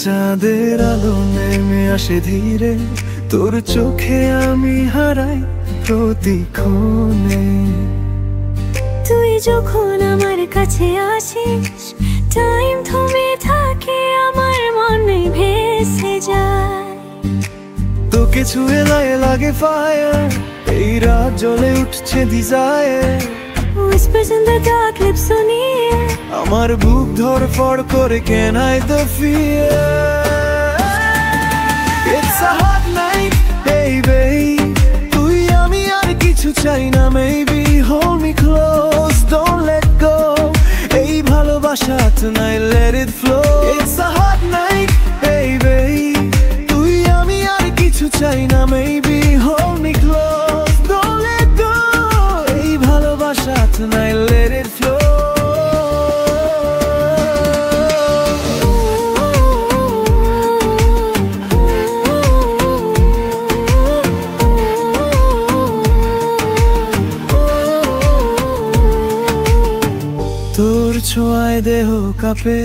চাঁদের আলো নেমে আসে ধীরে, তোর চোখে আমি হারাই প্রতিক্ষণে। তুই যখন আমার কাছে আসিস, টাইম থমে থাকে, আমার মনে ভেসে যায়। তোকে ছুঁয়ে লাগে ফায়ার, এই রাত জ্বলে উঠছে desire. Whispers in the dark, lips so near. আমার বুক ধড়ফড় করে, can I the fear? It's a hot night, baby. তুই আমি আর কিছু চাই না, maybe hold me close, don't let go. এই ভালোবাসা tonight, let it flow. It's a hot night, baby. তুই আমি আর কিছু চাই না, maybe hold me close, don't let go. এই ভালোবাসা tonight, let it flow. তোর ছোঁয়ায় দেহ কাঁপে,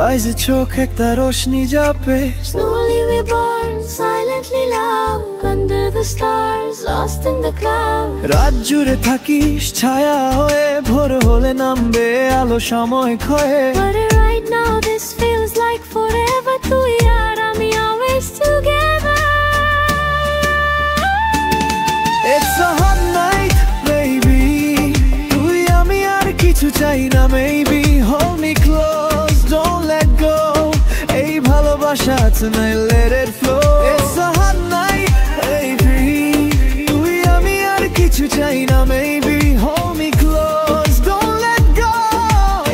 আইজ চোখ একটা রোশনি যাবে। Slowly we burn, silently love, under the stars, lost in the clouds. রাত জুড়ে থাকিস ছায়া হয়ে, ভোর হলে নামবে আলো সময় ক্ষয়ে। But right now this feels like forever. তুই আর আমি always together. It's a hot night, baby. তুই আমি আর কিছু চাই না, maybe hold me close, don't let go. এই ভালোবাসা tonight, let it flow. It's a hot night, baby. তুই আমি আর কিছু চাই না, maybe hold me close, don't let go.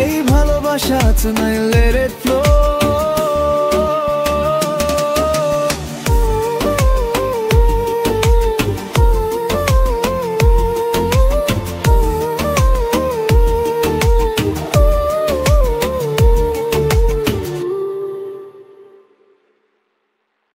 এই ভালোবাসা tonight, let